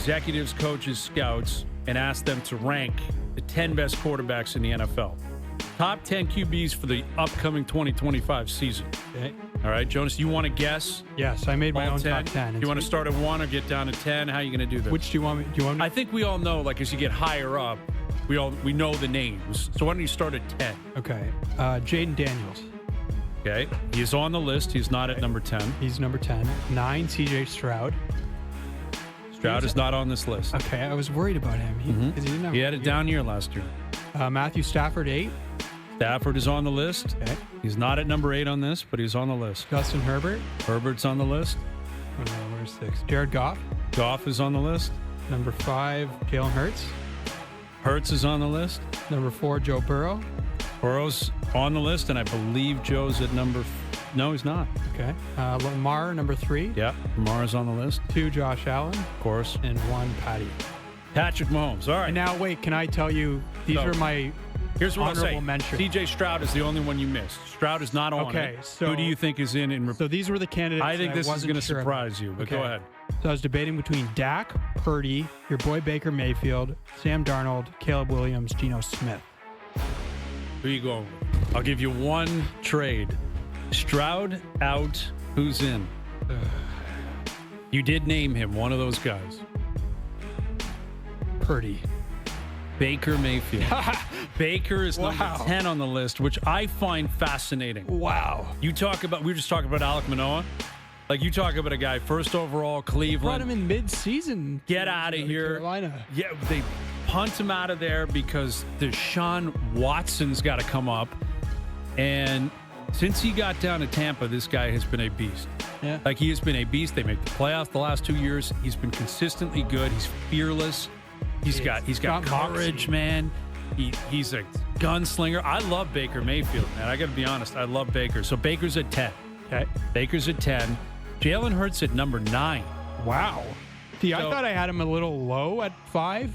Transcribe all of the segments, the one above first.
executives, coaches, scouts, and asked them to rank the 10 best quarterbacks in the NFL. Top 10 QBs for the upcoming 2025 season. Okay. All right, Jonas, you want to guess? Yes, I made my own top 10. You want to start at 1 or get down to 10? How are you going to do this? Which do you want me? Do you want me? I think we all know, like, as you get higher up, we know the names. So why don't you start at 10? Okay. Jaden Daniels. Okay. He's on the list. He's not at number 10. He's number 10. 9, CJ Stroud. Stroud is not on this list. Okay, I was worried about him. He had a down year last year. Matthew Stafford, 8. Stafford is on the list. Okay. He's not at number 8 on this, but he's on the list. Justin Herbert. Herbert's on the list. Oh, no, where's 6? Jared Goff. Goff is on the list. Number 5, Jalen Hurts. Hurts is on the list. Number 4, Joe Burrow. Burrow's on the list, and I believe Joe's at number... No, he's not. Okay. Lamar, number 3. Yeah, Lamar's on the list. 2, Josh Allen. Of course. And 1, Patty. Patrick Mahomes. All right. And now, wait, can I tell you, these are my here's what honorable I'll say. mention. CJ Stroud is the only one you missed. Stroud is not on Okay, it. so... Who do you think is in? So these were the candidates. I think this is wasn't going to sure surprise about. you, but Okay. go ahead. So I was debating between Dak, Purdy, your boy Baker Mayfield, Sam Darnold, Caleb Williams, Geno Smith. Who are you going with? I'll give you one trade. Stroud out. Who's in? You did name him, one of those guys. Purdy. Baker Mayfield. Baker is number Wow. 10 on the list, which I find fascinating. Wow. We were just talking about Alec Manoa. Like, you talk about a guy, first overall, Brought Cleveland. him in mid-season. Get out of here. Carolina. Yeah, they punt him out of there because Deshaun Watson's got to come up. And since he got down to Tampa, this guy has been a beast. Yeah. Like, he has been a beast. They make the playoffs the last 2 years. He's been consistently good. He's fearless. He's got courage, moxie. man. He's a gunslinger. I love Baker Mayfield, man. I got to be honest. I love Baker. So Baker's at 10. Okay. Baker's at 10. Jalen Hurts at number 9. Wow. See, I So- thought I had him a little low at 5,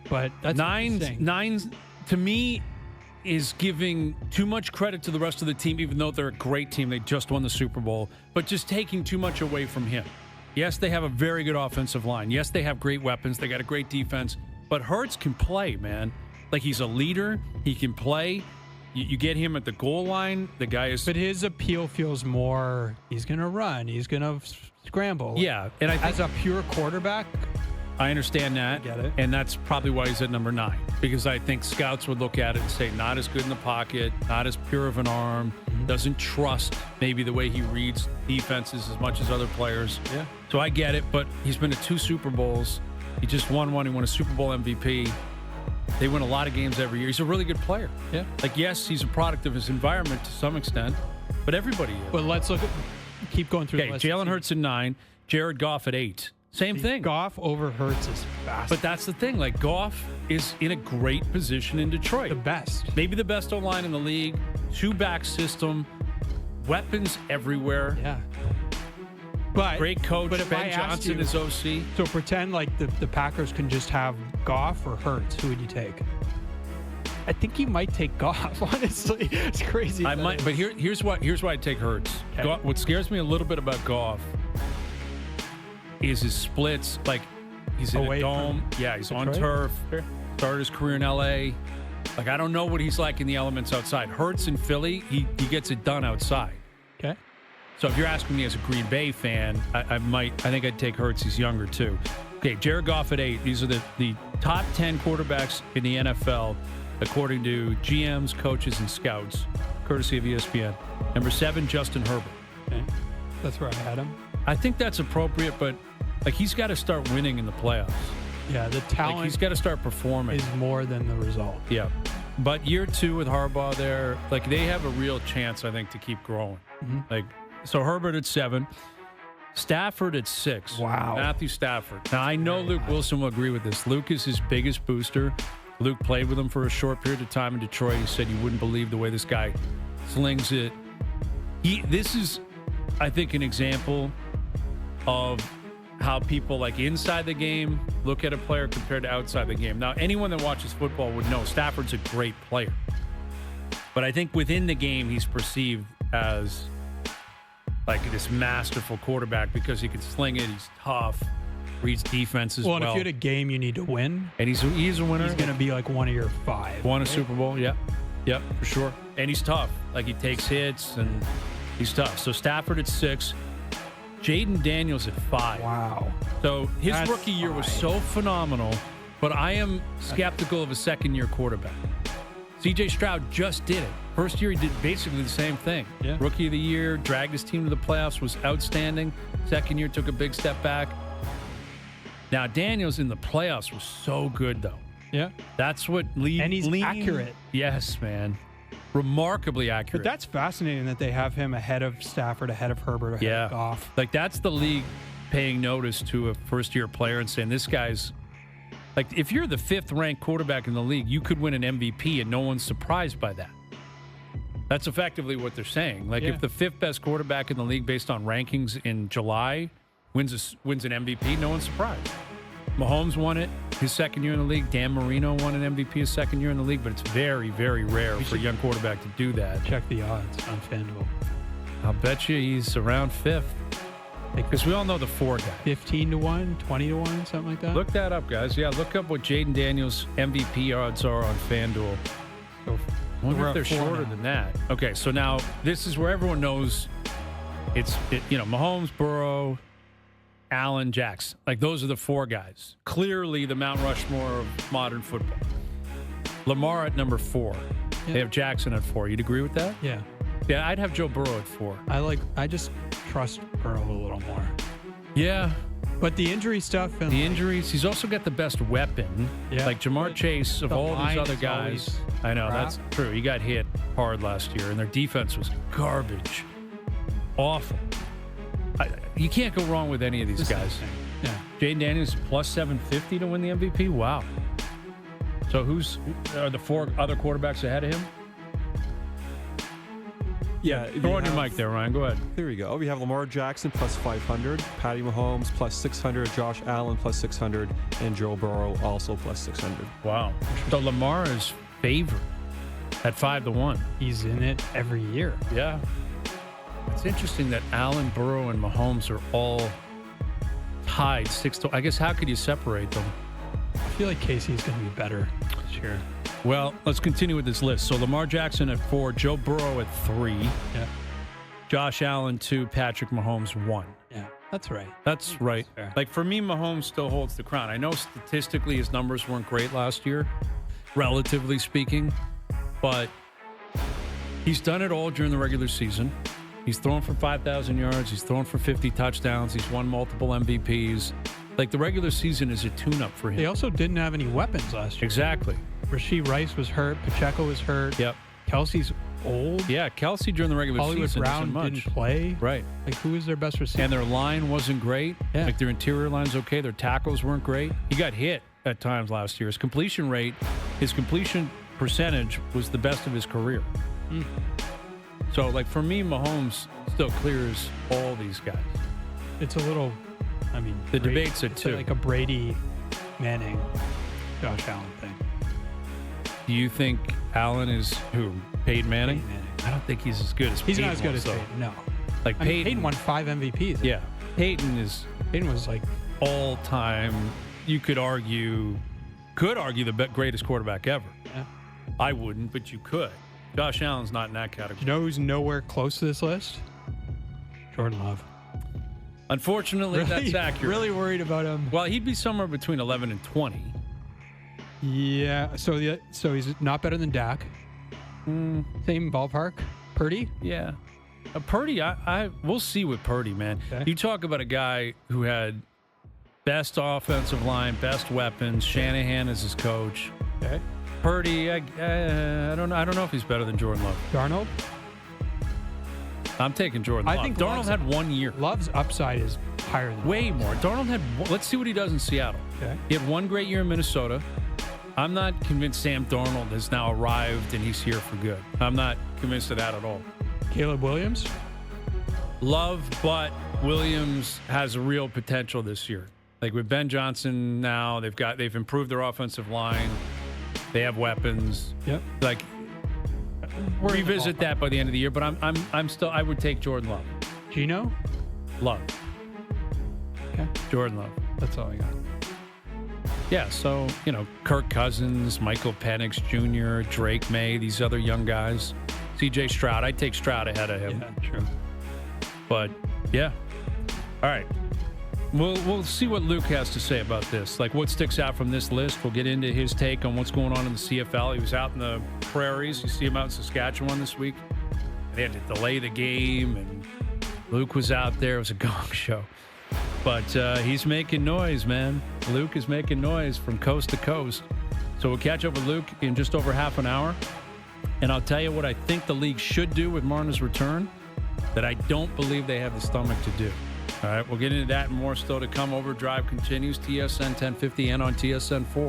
but that's interesting. Nine to me is giving too much credit to the rest of the team, even though they're a great team. They just won the Super Bowl, but just taking too much away from him. Yes, they have a very good offensive line. Yes, they have great weapons. They got a great defense, but Hurts can play, man. Like, he's a leader. He can play. You get him at the goal line. The guy is... But his appeal feels more, he's going to run, he's going to scramble. Yeah, and I think... As a pure quarterback, I understand that. Get it. And that's probably why he's at number 9. Because I think scouts would look at it and say, not as good in the pocket, not as pure of an arm, doesn't trust maybe the way he reads defenses as much as other players. Yeah. So I get it, but he's been to 2 Super Bowls. He just won one. He won a Super Bowl MVP. They win a lot of games every year. He's a really good player. Yeah. Like, yes, he's a product of his environment to some extent, but everybody is. but let's keep going through Okay, the list. Jalen Hurts at 9, Jared Goff at 8. Same thing. Goff over Hurts is fast. But that's the thing. Like, Goff is in a great position in Detroit. the best. Maybe the best O-line in the league. 2-back system. Weapons everywhere. Yeah. But Great coach. But if I Ben asked Johnson you, is OC. so pretend like the Packers can just have Goff or Hurts. Who would you take? I think he might take Goff. Honestly, it's crazy. I might, but here's why I take Hurts. Okay. What scares me a little bit about Goff is his splits. Like, he's in Away a dome. from Yeah, he's on Detroit? turf. Sure. Started his career in L.A. Like, I don't know what he's like in the elements outside. Hurts in Philly, he gets it done outside. Okay. So if you're asking me as a Green Bay fan, I think I'd take Hurts. He's younger too. Okay, Jared Goff at 8. These are the top 10 quarterbacks in the NFL according to GMs, coaches, and scouts, courtesy of ESPN. Number 7, Justin Herbert. Okay. That's where I had him. I think that's appropriate, but like, he's got to start winning in the playoffs. Yeah, the talent Like, he's got to start performing. is more than the result. Yeah. But year 2 with Harbaugh there, like, they have a real chance, I think, to keep growing. Like, so Herbert at 7, Stafford at 6. Wow. Matthew Stafford. Now, I know Luke Wilson will agree with this. Luke is his biggest booster. Luke played with him for a short period of time in Detroit. He said you wouldn't believe the way this guy slings it. This is, I think, an example of how people, like, inside the game look at a player compared to outside the game. Now, anyone that watches football would know Stafford's a great player. But I think within the game, he's perceived as like this masterful quarterback because he can sling it. He's tough. reads defenses Well, well. and if you had a game you need to win, And he's a winner. he's going to be like one of your 5. Won a Super Bowl, yep, for sure. And he's tough. Like, he takes hits, and he's tough. So Stafford at 6. Jaden Daniels at 5. Wow. So his That's rookie year was 5. so phenomenal, but I am skeptical of a second-year quarterback. C.J. Stroud just did it. First year, he did basically the same thing. Yeah. Rookie of the year, dragged his team to the playoffs, was outstanding. Second year, took a big step back. Now, Daniels in the playoffs was so good, though. Yeah. That's what leads. And he's accurate. Yes, man. Remarkably accurate. But that's fascinating that they have him ahead of Stafford, ahead of Herbert, ahead of Goff. Like, that's the league paying notice to a first-year player and saying, this guy's... Like, if you're the 5th-ranked quarterback in the league, you could win an MVP, and no one's surprised by that. That's effectively what they're saying. Like, if the 5th-best quarterback in the league based on rankings in July wins an MVP, no one's surprised. Mahomes won it his second year in the league. Dan Marino won an MVP his second year in the league, but it's very, very rare for a young quarterback to do that. Check the odds on FanDuel. I'll bet you he's around 5th. Because we all know the 4 guy. 15 to 1, 20 to 1, something like that. Look that up, guys. Yeah, look up what Jaden Daniels' MVP odds are on FanDuel. So I wonder we're if they're at 4 shorter now. than that. Okay, so now this is where everyone knows Mahomes, Burrow, Allen, Jackson. Like, those are the 4 guys. Clearly the Mount Rushmore of modern football. Lamar at number 4. Yeah. They have Jackson at 4. You'd agree with that? Yeah. Yeah, I'd have Joe Burrow at 4. I just trust Burrow a little more. Yeah. But the injury stuff and The injuries. He's also got the best weapon. Yeah. Like Jamar Chase, of the all line these other is guys. always I know, crap. that's true. He got hit hard last year, and their defense was garbage. Awful. You can't go wrong with any of these guys. Yeah. Jaden Daniels plus 750 to win the MVP? Wow. So are the 4 other quarterbacks ahead of him? Yeah. Throw on your mic there, Ryan. Go ahead. There we go. We have Lamar Jackson plus 500, Patty Mahomes plus 600, Josh Allen plus 600, and Joe Burrow also plus 600. Wow. So Lamar is favored at 5 to 1. He's in it every year. Yeah. It's interesting that Allen, Burrow, and Mahomes are all tied 6 to. I guess how could you separate them? I feel like Casey's going to be better this year. Well, let's continue with this list. So Lamar Jackson at 4, Joe Burrow at 3, Yeah. Josh Allen 2, Patrick Mahomes 1. Yeah. That's right. That's right. fair. Like, for me, Mahomes still holds the crown. I know statistically his numbers weren't great last year, relatively speaking, but he's done it all during the regular season. He's thrown for 5,000 yards. He's thrown for 50 touchdowns. He's won multiple MVPs. Like, the regular season is a tune-up for him. They also didn't have any weapons last year. Exactly. Rasheed Rice was hurt. Pacheco was hurt. Yep. Kelsey's old. Yeah, Kelsey during the regular Hollywood season Brown isn't much. didn't play. Right. Like, who is their best receiver? And their line wasn't great. Yeah. Like, their interior line's okay. Their tackles weren't great. He got hit at times last year. His completion percentage was the best of his career. So, like, for me, Mahomes still clears all these guys. It's a little, The debate's at it's 2. like a Brady, Manning, Josh Allen thing. Do you think Allen is who? Peyton Manning? Peyton Manning. I don't think he's as good as He's Peyton not as good was, as though. Peyton, no. Like, Peyton won 5 MVPs. Yeah. Peyton is Peyton was like, all-time, you could argue the greatest quarterback ever. yeah. I wouldn't, but you could. Josh Allen's not in that category. You know who's nowhere close to this list? Jordan Love. Unfortunately, that's accurate. Really worried about him. Well, he'd be somewhere between 11 and 20. Yeah. So he's not better than Dak. Same ballpark. Purdy. Yeah. Purdy, we'll see with Purdy, man. Okay. You talk about a guy who had best offensive line, best weapons, Shanahan as his coach. Okay. Purdy, I don't know if he's better than Jordan Love. Darnold. I'm taking Jordan Love. I think Darnold Love's- had 1 year. Love's upside is higher than Way more. Darnold had. Let's see what he does in Seattle. Okay. He had 1 great year in Minnesota. I'm not convinced Sam Darnold has now arrived and he's here for good. I'm not convinced of that at all. Caleb Williams. Love, but Williams has a real potential this year. Like with Ben Johnson now, they've improved their offensive line. They have weapons. Yep. Like We're in the revisit ballpark. that by the end of the year. But I'm still I would take Jordan Love. Gino. Love. Okay. Jordan Love. That's all I got. Yeah, so, Kirk Cousins, Michael Penix Jr., Drake May, these other young guys. CJ Stroud. I'd take Stroud ahead of him. Yeah, true. But, yeah. All right. We'll see what Luke has to say about this. Like, what sticks out from this list. We'll get into his take on what's going on in the CFL. He was out in the prairies. You see him out in Saskatchewan this week. They had to delay the game, and Luke was out there. It was a gong show. But he's making noise, man. Luke is making noise from coast to coast. So we'll catch up with Luke in just over half an hour. And I'll tell you what I think the league should do with Marner's return that I don't believe they have the stomach to do. All right, we'll get into that and more still to come. Overdrive continues, TSN 1050 and on TSN 4.